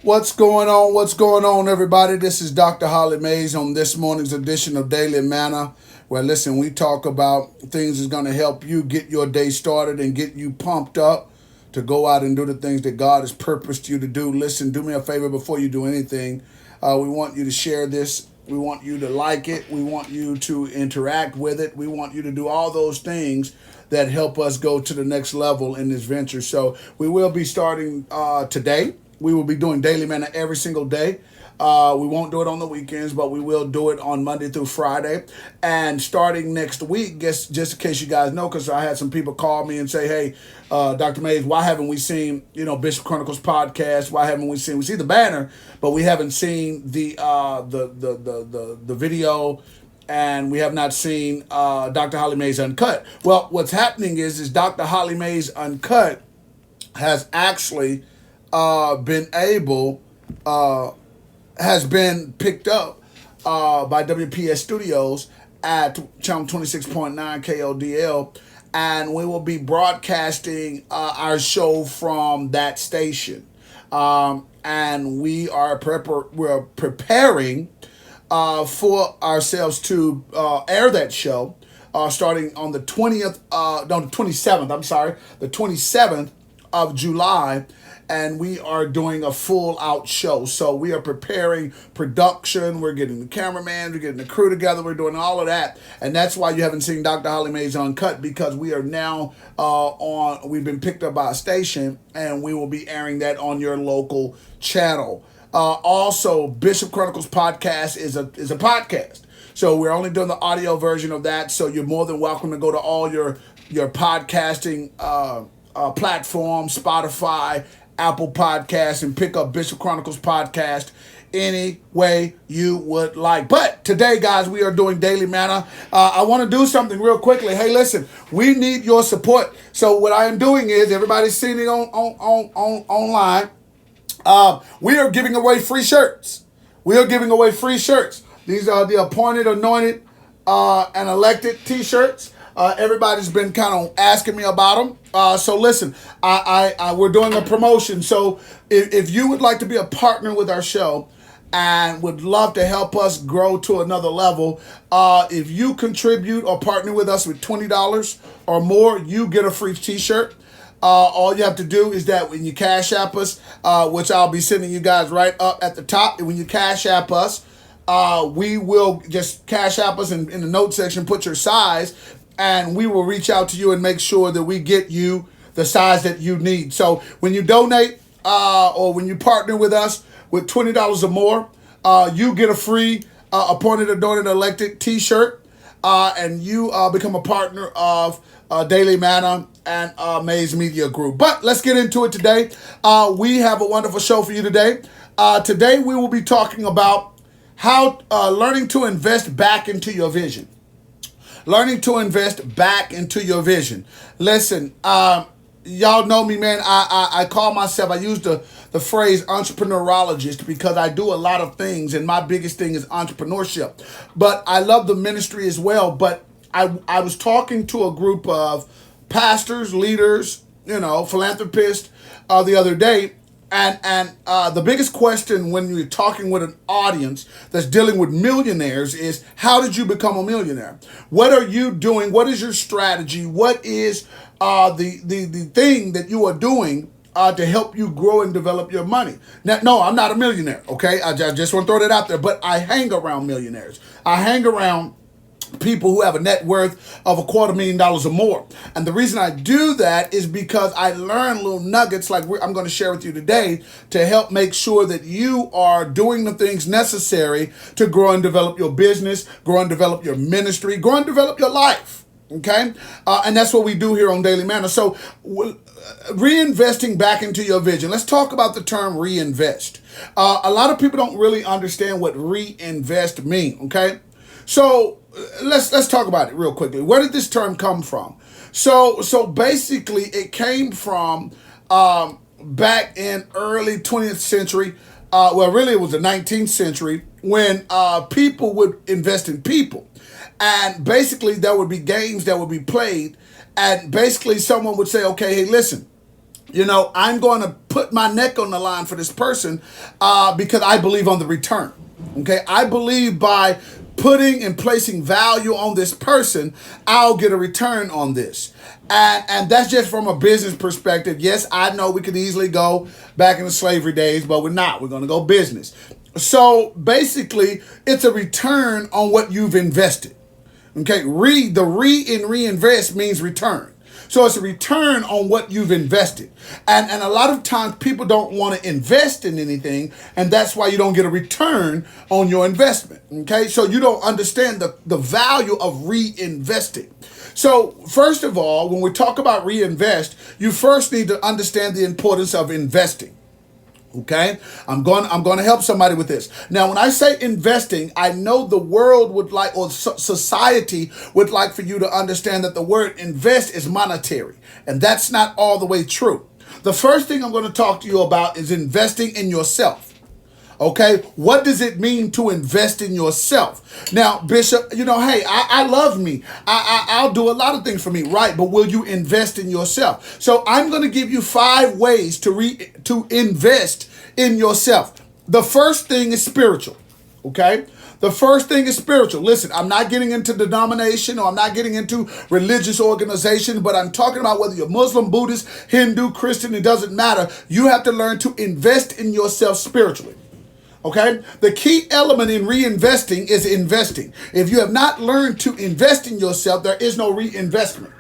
What's going on? What's going on, everybody? This is Dr. Holly Mays on this morning's edition of Daily Manna, where, listen, we talk about things that's going to help you get your day started and get you pumped up to go out and do the things that God has purposed you to do. Listen, do me a favor before you do anything. We want you to share this. We want you to like it. We want you to interact with it. We want you to do all those things that help us go to the next level in this venture. So we will be starting today. We will be doing Daily Manna every single day. We won't do it on the weekends, but we will do it on Monday through Friday. And starting next week, just in case you guys know, because I had some people call me and say, hey, Dr. Mays, why haven't we seen, Bishop Chronicles podcast? Why haven't we see the banner, but we haven't seen the video, and we have not seen Dr. Holly Mays Uncut. Well, what's happening is Dr. Holly Mays Uncut has actually has been picked up by WPS Studios at channel 26.9 KLDL, and we will be broadcasting our show from that station. And we are we're preparing for ourselves to air that show starting on the 27th of July, and we are doing a full out show. So we are preparing production. We're getting the cameraman, we're getting the crew together, we're doing all of that. And that's why you haven't seen Dr. Holly Mays Uncut, because we are now we've been picked up by a station, and we will be airing that on your local channel. Also, Bishop Chronicles podcast is a podcast. So we're only doing the audio version of that. So you're more than welcome to go to all your podcasting platforms, Spotify, Apple Podcasts, and pick up Bishop Chronicles podcast any way you would like. But today, guys, we are doing Daily Manna. I want to do something real quickly. Hey, listen, we need your support. So what I am doing is, everybody's seeing it online. We are giving away free shirts. These are the appointed, anointed, and elected t-shirts. Everybody's been kind of asking me about them. So listen, we're doing a promotion. So if you would like to be a partner with our show and would love to help us grow to another level, if you contribute or partner with us with $20 or more, you get a free t-shirt. All you have to do is that when you Cash App us, which I'll be sending you guys right up at the top, and when you Cash App us, we will just Cash App us in the note section, put your size, and we will reach out to you and make sure that we get you the size that you need. So when you donate or when you partner with us with $20 or more, you get a free appointed, anointed, elected t-shirt, and you become a partner of Daily Manna and Mays Media Group. But let's get into it today. We have a wonderful show for you today. Today we will be talking about how learning to invest back into your vision. Listen, y'all know me, man. I call myself, I use the phrase entrepreneurologist because I do a lot of things, and my biggest thing is entrepreneurship. But I love the ministry as well. But I was talking to a group of pastors, leaders, philanthropists the other day. And the biggest question when you're talking with an audience that's dealing with millionaires is, how did you become a millionaire? What are you doing? What is your strategy? What is the thing that you are doing to help you grow and develop your money? Now, no, I'm not a millionaire, okay? I just want to throw that out there. But I hang around millionaires. I hang around people who have a net worth of $250,000 or more. And the reason I do that is because I learn little nuggets like I'm going to share with you today to help make sure that you are doing the things necessary to grow and develop your business, grow and develop your ministry, grow and develop your life. Okay? And that's what we do here on Daily Manna. So reinvesting back into your vision. Let's talk about the term reinvest. A lot of people don't really understand what reinvest mean. Okay? So let's talk about it real quickly. Where did this term come from? So basically it came from back in early 20th century. Well, really it was the 19th century when people would invest in people. And basically there would be games that would be played. And basically someone would say, okay, hey, listen, I'm going to put my neck on the line for this person because I believe on the return. Okay, I believe by putting and placing value on this person, I'll get a return on this. And that's just from a business perspective. Yes, I know we could easily go back in the slavery days, but we're not. We're going to go business. So basically, it's a return on what you've invested. Okay, reinvest means return. So it's a return on what you've invested. And a lot of times people don't want to invest in anything, and that's why you don't get a return on your investment. Okay, so you don't understand the value of reinvesting. So first of all, when we talk about reinvest, you first need to understand the importance of investing. Okay, I'm going to help somebody with this. Now, when I say investing, I know the world would like, or society would like for you to understand that the word invest is monetary, and that's not all the way true. The first thing I'm going to talk to you about is investing in yourself. Okay, what does it mean to invest in yourself? Now, Bishop, hey, I love me. I'll do a lot of things for me, right? But will you invest in yourself? So I'm going to give you 5 ways to invest in yourself. The first thing is spiritual. Okay. The first thing is spiritual. Listen, I'm not getting into denomination or I'm not getting into religious organization, but I'm talking about whether you're Muslim, Buddhist, Hindu, Christian, it doesn't matter. You have to learn to invest in yourself spiritually. Okay, the key element in reinvesting is investing. If you have not learned to invest in yourself, there is no reinvestment.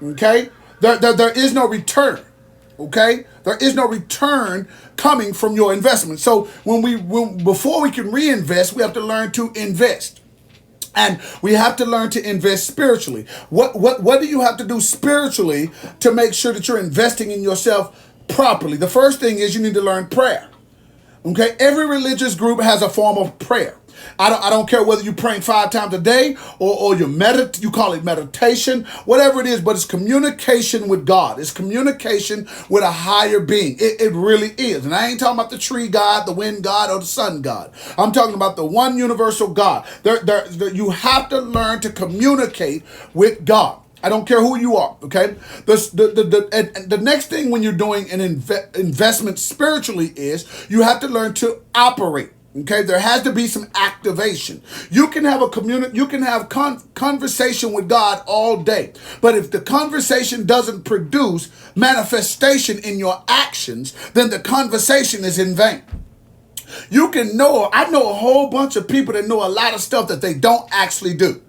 Okay, there is no return. Okay, there is no return coming from your investment. So before we can reinvest, we have to learn to invest. And we have to learn to invest spiritually. What do you have to do spiritually to make sure that you're investing in yourself properly? The first thing is you need to learn prayer. Okay, every religious group has a form of prayer. I don't care whether you're praying 5 times a day or you call it meditation, whatever it is, but it's communication with God. It's communication with a higher being. It really is. And I ain't talking about the tree God, the wind God, or the sun God. I'm talking about the one universal God. You have to learn to communicate with God. I don't care who you are, okay? The next thing when you're doing an investment spiritually is you have to learn to operate, okay? There has to be some activation. You can have conversation with God all day, but if the conversation doesn't produce manifestation in your actions, then the conversation is in vain. I know a whole bunch of people that know a lot of stuff that they don't actually do.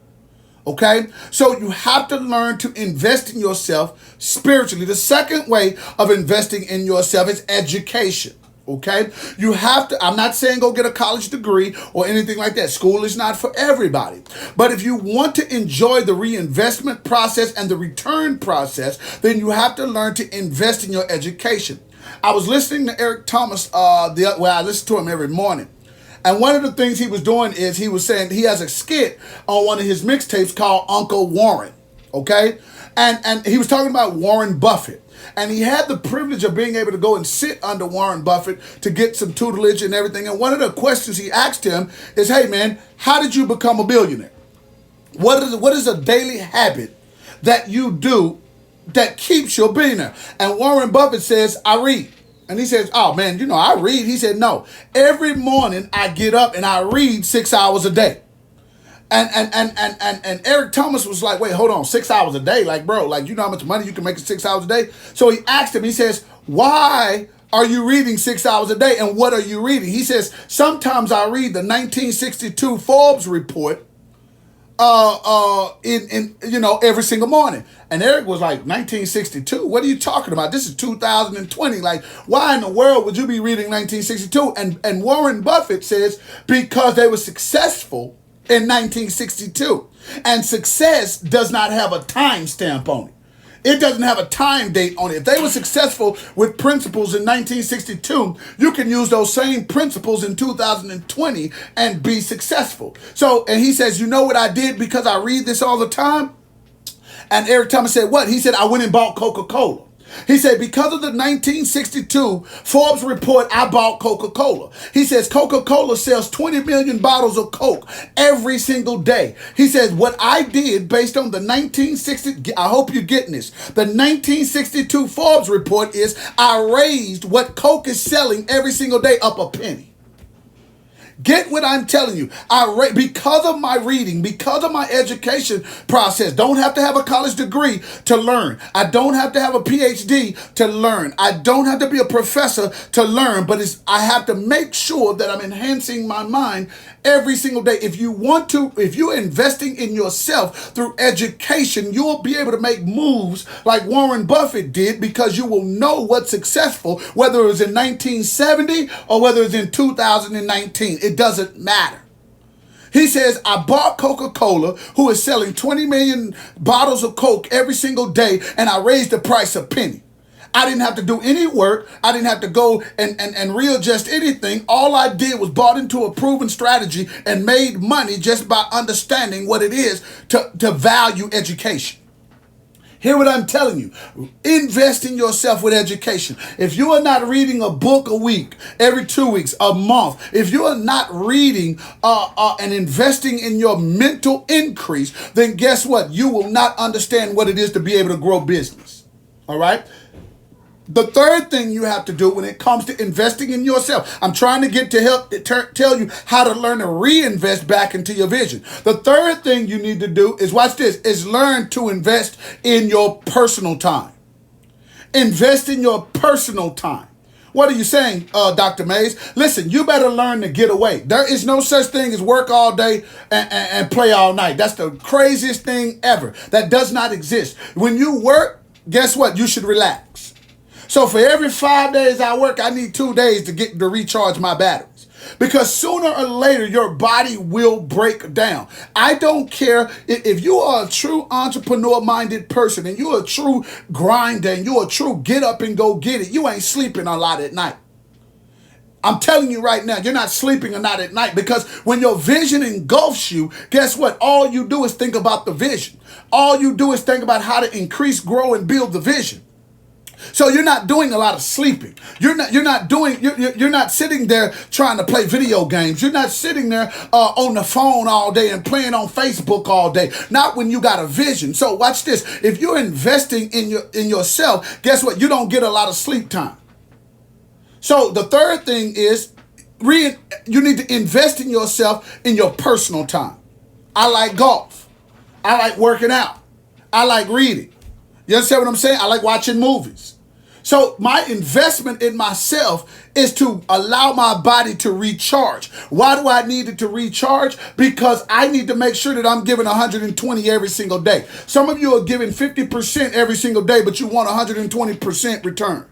Okay, so you have to learn to invest in yourself spiritually. The second way of investing in yourself is education. Okay, you have to, I'm not saying go get a college degree or anything like that. School is not for everybody. But if you want to enjoy the reinvestment process and the return process, then you have to learn to invest in your education. I was listening to Eric Thomas, I listen to him every morning. And one of the things he was doing is he was saying he has a skit on one of his mixtapes called Uncle Warren, okay? And he was talking about Warren Buffett. And he had the privilege of being able to go and sit under Warren Buffett to get some tutelage and everything. And one of the questions he asked him is, hey, man, how did you become a billionaire? What is a daily habit that you do that keeps you a billionaire? And Warren Buffett says, I read. And he says, oh, man, I read. He said, no, every morning I get up and I read 6 hours a day. And Eric Thomas was like, wait, hold on, 6 hours a day? Like, bro, like, you know how much money you can make in 6 hours a day? So he asked him, he says, why are you reading 6 hours a day? And what are you reading? He says, sometimes I read the 1962 Forbes report every single morning. And Eric was like, 1962? What are you talking about? This is 2020. Like, why in the world would you be reading 1962? And Warren Buffett says, because they were successful in 1962. And success does not have a time stamp on it. It doesn't have a time date on it. If they were successful with principles in 1962, you can use those same principles in 2020 and be successful. So, and he says, you know what I did because I read this all the time? And Eric Thomas said, what? He said, I went and bought Coca-Cola. He said, because of the 1962 Forbes report, I bought Coca-Cola. He says, Coca-Cola sells 20 million bottles of Coke every single day. He says, what I did based on the 1960, I hope you're getting this, the 1962 Forbes report is I raised what Coke is selling every single day up a penny. Get what I'm telling you. Because of my reading, because of my education process, don't have to have a college degree to learn. I don't have to have a PhD to learn. I don't have to be a professor to learn, but I have to make sure that I'm enhancing my mind every single day. If you're investing in yourself through education, you'll be able to make moves like Warren Buffett did, because you will know what's successful, whether it was in 1970 or whether it's in 2019. It doesn't matter. He says, I bought Coca-Cola, who is selling 20 million bottles of Coke every single day, and I raised the price a penny. I didn't have to do any work. I didn't have to go and readjust anything. All I did was bought into a proven strategy and made money just by understanding what it is to value education. Hear what I'm telling you. Invest in yourself with education. If you are not reading a book a week, every 2 weeks, a month, if you are not reading and investing in your mental increase, then guess what? You will not understand what it is to be able to grow business. All right? The third thing you have to do when it comes to investing in yourself, I'm trying to get to help tell you how to learn to reinvest back into your vision. The third thing you need to do is, watch this, is learn to invest in your personal time. Invest in your personal time. What are you saying, Dr. Mays? Listen, you better learn to get away. There is no such thing as work all day and play all night. That's the craziest thing ever. That does not exist. When you work, guess what? You should relax. So for every 5 days I work, I need 2 days to recharge my batteries. Because sooner or later, your body will break down. I don't care if you are a true entrepreneur-minded person and you're a true grinder and you're a true get up and go get it. You ain't sleeping a lot at night. I'm telling you right now, you're not sleeping a lot at night, because when your vision engulfs you, guess what? All you do is think about the vision. All you do is think about how to increase, grow, and build the vision. So you're not doing a lot of sleeping. You're not sitting there trying to play video games. You're not sitting there on the phone all day and playing on Facebook all day. Not when you got a vision. So watch this. If you're investing in yourself, guess what? You don't get a lot of sleep time. So the third thing is you need to invest in yourself in your personal time. I like golf. I like working out. I like reading. You understand what I'm saying? I like watching movies. So my investment in myself is to allow my body to recharge. Why do I need it to recharge? Because I need to make sure that I'm giving 120 every single day. Some of you are giving 50% every single day, but you want 120% return.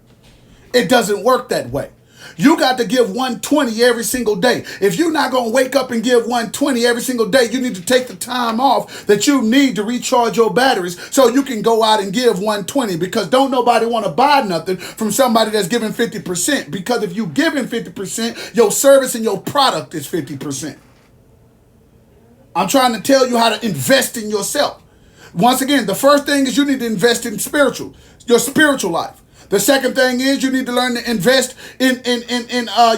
It doesn't work that way. You got to give 120 every single day. If you're not going to wake up and give 120 every single day, you need to take the time off that you need to recharge your batteries so you can go out and give 120, because don't nobody want to buy nothing from somebody that's giving 50%, because if you giving 50%, your service and your product is 50%. I'm trying to tell you how to invest in yourself. Once again, the first thing is you need to invest in your spiritual life. The second thing is you need to learn to invest in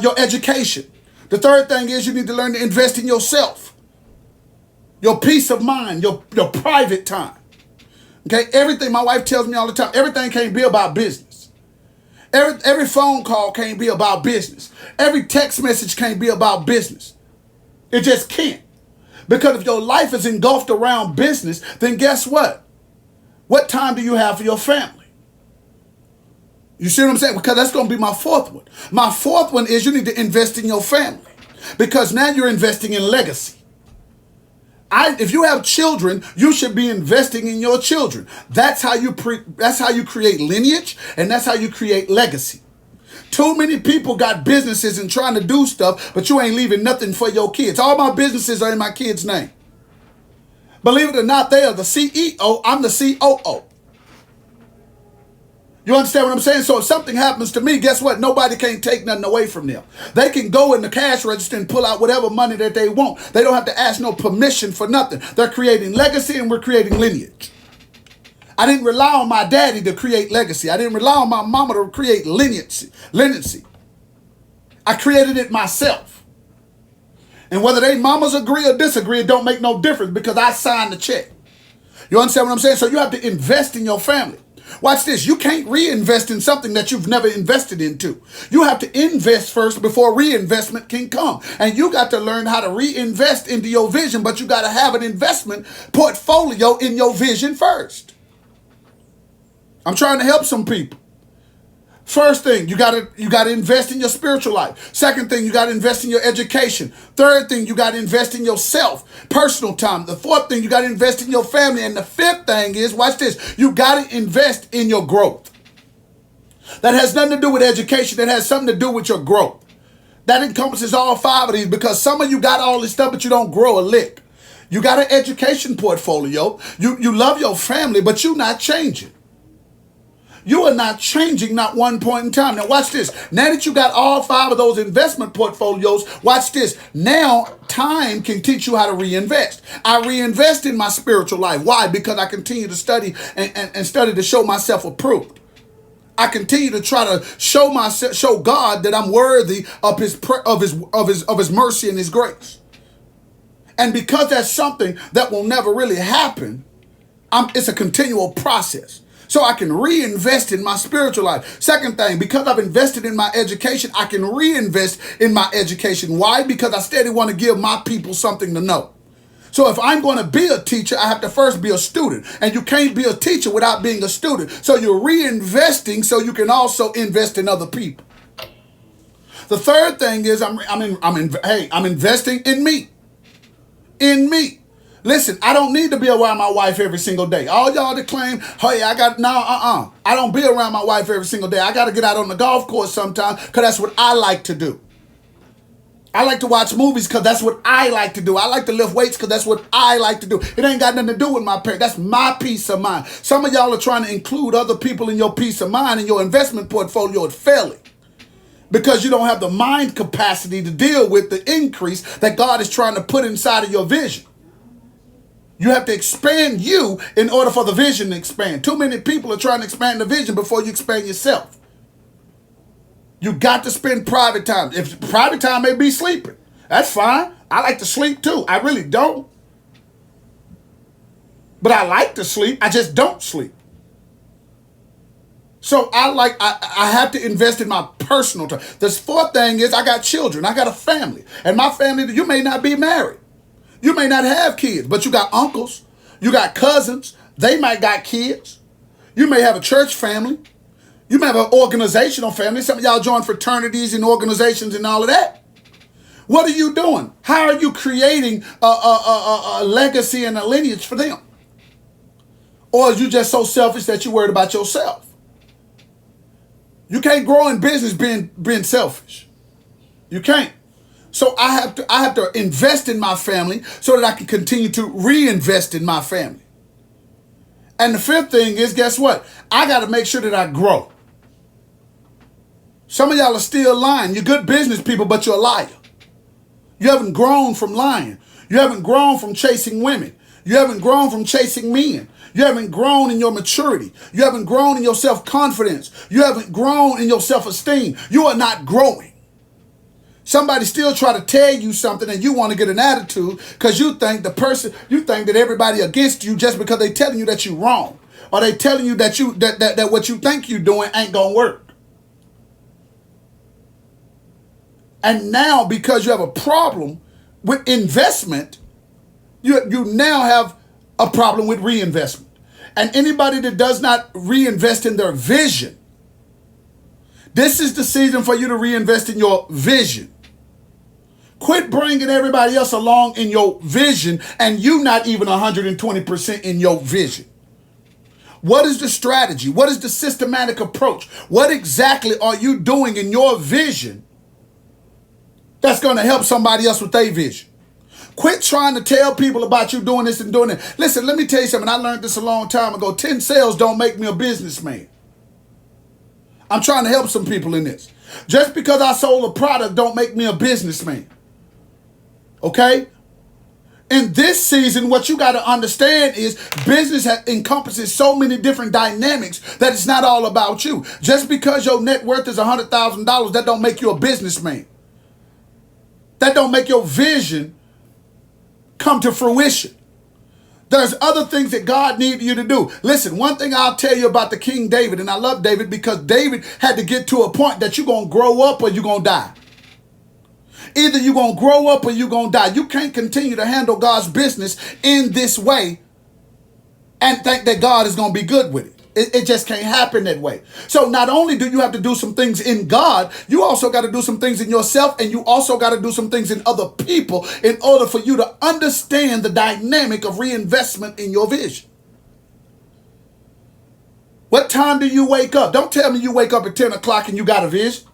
your education. The third thing is you need to learn to invest in yourself, your peace of mind, your private time. Okay, everything, my wife tells me all the time, everything can't be about business. Every phone call can't be about business. Every text message can't be about business. It just can't. Because if your life is engulfed around business, then guess what? What time do you have for your family? You see what I'm saying? Because that's going to be my fourth one. My fourth one is you need to invest in your family, because now you're investing in legacy. If you have children, you should be investing in your children. That's how you create lineage, and that's how you create legacy. Too many people got businesses and trying to do stuff, but you ain't leaving nothing for your kids. All my businesses are in my kids' name. Believe it or not, they are the CEO. I'm the COO. You understand what I'm saying? So if something happens to me, guess what? Nobody can take nothing away from them. They can go in the cash register and pull out whatever money that they want. They don't have to ask no permission for nothing. They're creating legacy and we're creating lineage. I didn't rely on my daddy to create legacy. I didn't rely on my mama to create leniency. I created it myself. And whether they mamas agree or disagree, it don't make no difference because I signed the check. You understand what I'm saying? So you have to invest in your family. Watch this. You can't reinvest in something that you've never invested into. You have to invest first before reinvestment can come. And you got to learn how to reinvest into your vision, but you got to have an investment portfolio in your vision first. I'm trying to help some people. First thing, you gotta invest in your spiritual life. Second thing, you gotta invest in your education. Third thing, you gotta invest in yourself, personal time. The fourth thing, you gotta invest in your family. And the fifth thing is, watch this, you gotta invest in your growth. That has nothing to do with education. That has something to do with your growth. That encompasses all five of these because some of you got all this stuff, but you don't grow a lick. You got an education portfolio. You love your family, but you're not changing. You are not changing, not one point in time. Now watch this. Now that you got all five of those investment portfolios, watch this. Now time can teach you how to reinvest. I reinvest in my spiritual life. Why? Because I continue to study and study to show myself approved. I continue to try to show God that I'm worthy of his mercy and his grace. And because that's something that will never really happen, it's a continual process. So I can reinvest in my spiritual life. Second thing, because I've invested in my education, I can reinvest in my education. Why? Because I steady want to give my people something to know. So if I'm going to be a teacher, I have to first be a student. And you can't be a teacher without being a student. So you're reinvesting so you can also invest in other people. The third thing is I'm investing in me. In me. Listen, I don't need to be around my wife every single day. All y'all that claim, hey, I don't be around my wife every single day. I got to get out on the golf course sometime because that's what I like to do. I like to watch movies because that's what I like to do. I like to lift weights because that's what I like to do. It ain't got nothing to do with my parents. That's my peace of mind. Some of y'all are trying to include other people in your peace of mind and your investment portfolio is failing. Because you don't have the mind capacity to deal with the increase that God is trying to put inside of your vision. You have to expand you in order for the vision to expand. Too many people are trying to expand the vision before you expand yourself. You got to spend private time. If private time may be sleeping, that's fine. I like to sleep too. I really don't. But I like to sleep. I just don't sleep. So I have to invest in my personal time. The fourth thing is I got children. I got a family. And my family, you may not be married. You may not have kids, but you got uncles, you got cousins, they might got kids. You may have a church family. You may have an organizational family. Some of y'all join fraternities and organizations and all of that. What are you doing? How are you creating a legacy and a lineage for them? Or are you just so selfish that you're worried about yourself? You can't grow in business being selfish. You can't. So I have to invest in my family so that I can continue to reinvest in my family. And the fifth thing is, guess what? I got to make sure that I grow. Some of y'all are still lying. You're good business people, but you're a liar. You haven't grown from lying. You haven't grown from chasing women. You haven't grown from chasing men. You haven't grown in your maturity. You haven't grown in your self-confidence. You haven't grown in your self-esteem. You are not growing. Somebody still try to tell you something and you want to get an attitude because you think that everybody against you just because they telling you that you're wrong. Or they telling you that what you think you're doing ain't going to work. And now because you have a problem with investment, you now have a problem with reinvestment. And anybody that does not reinvest in their vision, this is the season for you to reinvest in your vision. Quit bringing everybody else along in your vision and you not even 120% in your vision. What is the strategy? What is the systematic approach? What exactly are you doing in your vision that's going to help somebody else with their vision? Quit trying to tell people about you doing this and doing that. Listen, let me tell you something. I learned this a long time ago. 10 sales don't make me a businessman. I'm trying to help some people in this. Just because I sold a product don't make me a businessman. Okay? In this season, what you got to understand is business encompasses so many different dynamics that it's not all about you. Just because your net worth is $100,000, that don't make you a businessman. That don't make your vision come to fruition. There's other things that God needs you to do. Listen, one thing I'll tell you about the King David, and I love David because David had to get to a point that you're going to grow up or you're going to die. Either you're going to grow up or you're going to die. You can't continue to handle God's business in this way and think that God is going to be good with it. It just can't happen that way. So not only do you have to do some things in God, you also got to do some things in yourself, and you also got to do some things in other people in order for you to understand the dynamic of reinvestment in your vision. What time do you wake up? Don't tell me you wake up at 10 o'clock and you got a vision.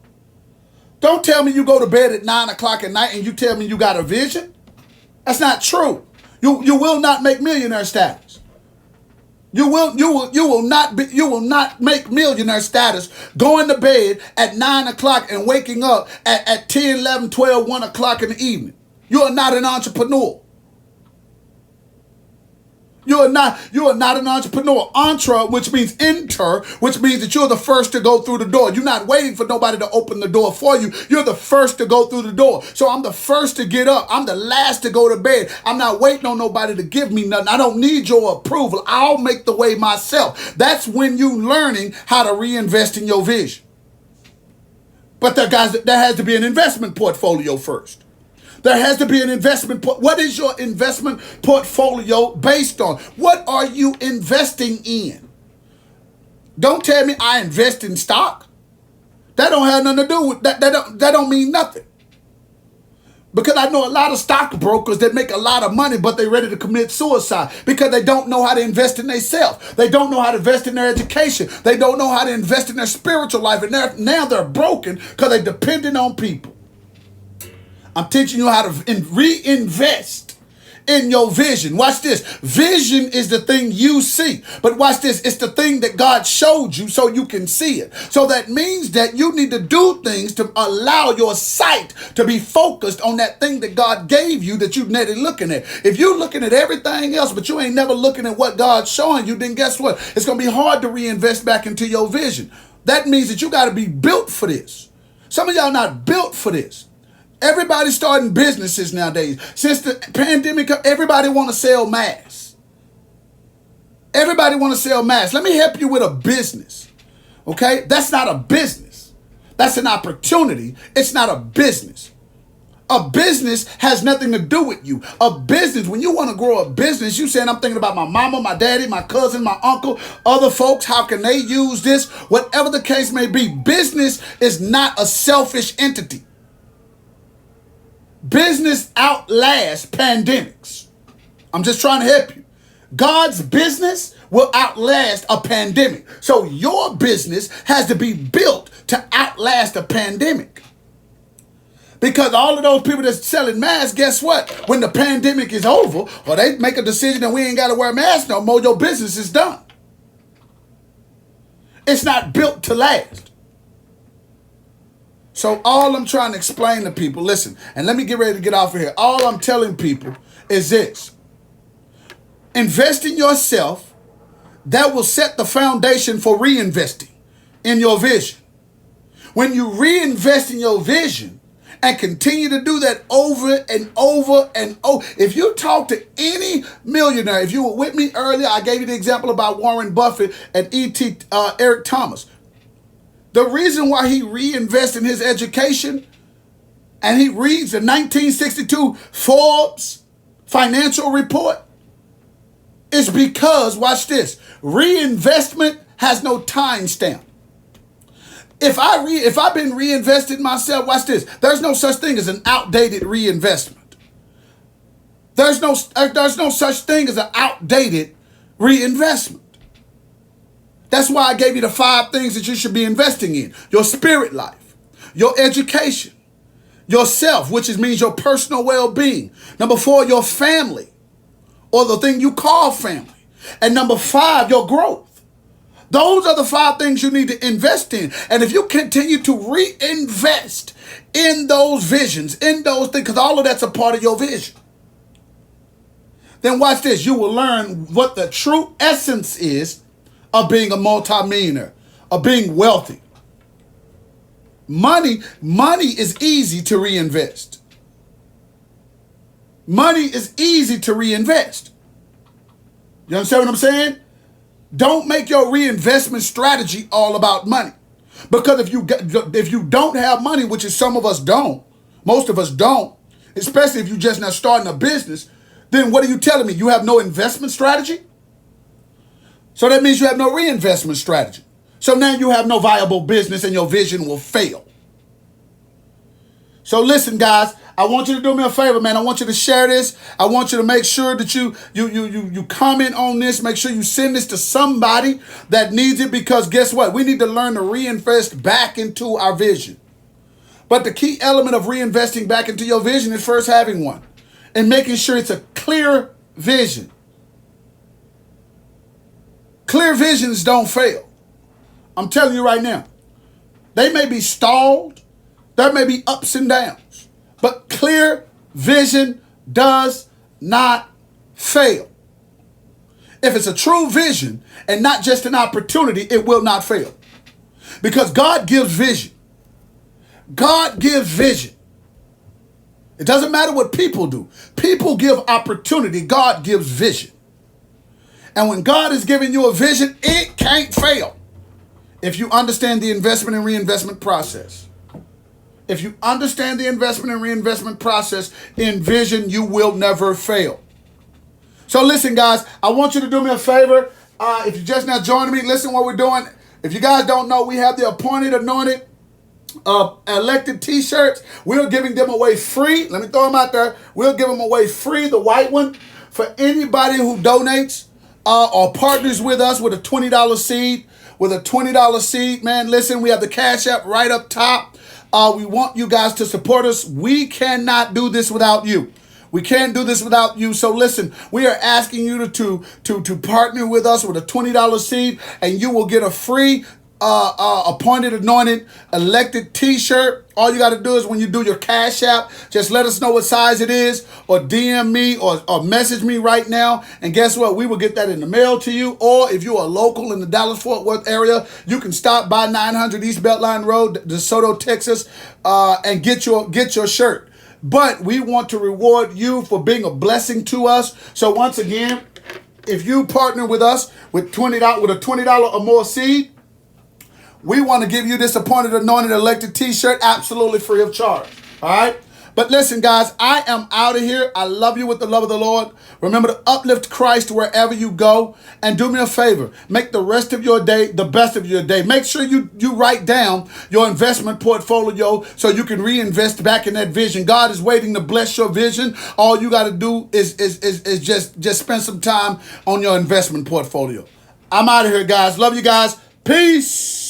Don't tell me you go to bed at 9 o'clock at night and you tell me you got a vision. That's not true. You will not make millionaire status. You will not make millionaire status going to bed at 9 o'clock and waking up at 10, 11, 12, 1 o'clock in the evening. You are not an entrepreneur. You are not an entrepreneur. Entre, which means enter, which means that you're the first to go through the door. You're not waiting for nobody to open the door for you. You're the first to go through the door. So I'm the first to get up. I'm the last to go to bed. I'm not waiting on nobody to give me nothing. I don't need your approval. I'll make the way myself. That's when you learning how to reinvest in your vision. But there has to be an investment portfolio first. There has to be an investment. What is your investment portfolio based on? What are you investing in? Don't tell me I invest in stock. That don't have nothing to do with that. That don't mean nothing. Because I know a lot of stockbrokers that make a lot of money, but they're ready to commit suicide because they don't know how to invest in themselves. They don't know how to invest in their education. They don't know how to invest in their spiritual life. And now they're broken because they're dependent on people. I'm teaching you how to reinvest in your vision. Watch this. Vision is the thing you see. But watch this. It's the thing that God showed you so you can see it. So that means that you need to do things to allow your sight to be focused on that thing that God gave you that you're never looking at. If you're looking at everything else, but you ain't never looking at what God's showing you, then guess what? It's going to be hard to reinvest back into your vision. That means that you got to be built for this. Some of y'all not built for this. Everybody's starting businesses nowadays. Since the pandemic, everybody want to sell masks. Everybody want to sell masks. Let me help you with a business. Okay? That's not a business. That's an opportunity. It's not a business. A business has nothing to do with you. A business, when you want to grow a business, you saying, I'm thinking about my mama, my daddy, my cousin, my uncle, other folks. How can they use this? Whatever the case may be, business is not a selfish entity. Business outlasts pandemics. I'm just trying to help you. God's business will outlast a pandemic. So your business has to be built to outlast a pandemic. Because all of those people that's selling masks, guess what? When the pandemic is over, or they make a decision that we ain't got to wear masks no more, your business is done. It's not built to last. So all I'm trying to explain to people, listen, and let me get ready to get off of here. All I'm telling people is this. Invest in yourself. That will set the foundation for reinvesting in your vision. When you reinvest in your vision and continue to do that over and over and over. If you talk to any millionaire, if you were with me earlier, I gave you the example about Warren Buffett and Eric Thomas. The reason why he reinvests in his education and he reads the 1962 Forbes financial report is because, watch this, reinvestment has no time stamp. If I've been reinvesting myself, watch this, there's no such thing as an outdated reinvestment. There's no such thing as an outdated reinvestment. That's why I gave you the 5 things that you should be investing in. Your spirit life, your education, yourself, which means your personal well-being. Number 4, your family, or the thing you call family. And number 5, your growth. Those are the 5 things you need to invest in. And if you continue to reinvest in those visions, in those things, because all of that's a part of your vision. then watch this. You will learn what the true essence is of being a multimillionaire, of being wealthy. Money is easy to reinvest. Money is easy to reinvest. You understand what I'm saying? Don't make your reinvestment strategy all about money. Because if you don't have money, which is some of us don't, most of us don't, especially if you're just now starting a business, then what are you telling me? You have no investment strategy? So that means you have no reinvestment strategy. So now you have no viable business and your vision will fail. So listen, guys, I want you to do me a favor, man. I want you to share this. I want you to make sure that you comment on this. Make sure you send this to somebody that needs it, because guess what? We need to learn to reinvest back into our vision. But the key element of reinvesting back into your vision is first having one and making sure it's a clear vision. Clear visions don't fail. I'm telling you right now. They may be stalled. There may be ups and downs. But clear vision does not fail. If it's a true vision and not just an opportunity, it will not fail. Because God gives vision. God gives vision. It doesn't matter what people do. People give opportunity. God gives vision. And when God is giving you a vision, it can't fail. If you understand the investment and reinvestment process. If you understand the investment and reinvestment process in vision, you will never fail. So listen, guys, I want you to do me a favor. If you're just now joining me, listen what we're doing. If you guys don't know, we have the Appointed Anointed elected t-shirts. We're giving them away free. Let me throw them out there. We'll give them away free, the white one, for anybody who donates or partners with us with a $20 seed. With a $20 seed, man, listen, we have the Cash App right up top. We want you guys to support us. We cannot do this without you. We can't do this without you. So listen, we are asking you to partner with us with a $20 seed, and you will get a free Appointed Anointed elected t-shirt. All you got to do is when you do your Cash App, just let us know what size it is, or DM me or message me right now. And guess what? We will get that in the mail to you. Or if you are local in the Dallas-Fort Worth area, you can stop by 900 East Beltline Road, DeSoto, Texas, and get your shirt. But we want to reward you for being a blessing to us. So once again, if you partner with us with a $20 or more seed, we want to give you this Appointed Anointed elected t-shirt absolutely free of charge. All right? But listen, guys, I am out of here. I love you with the love of the Lord. Remember to uplift Christ wherever you go. And do me a favor. Make the rest of your day the best of your day. Make sure you write down your investment portfolio so you can reinvest back in that vision. God is waiting to bless your vision. All you got to do is just spend some time on your investment portfolio. I'm out of here, guys. Love you guys. Peace.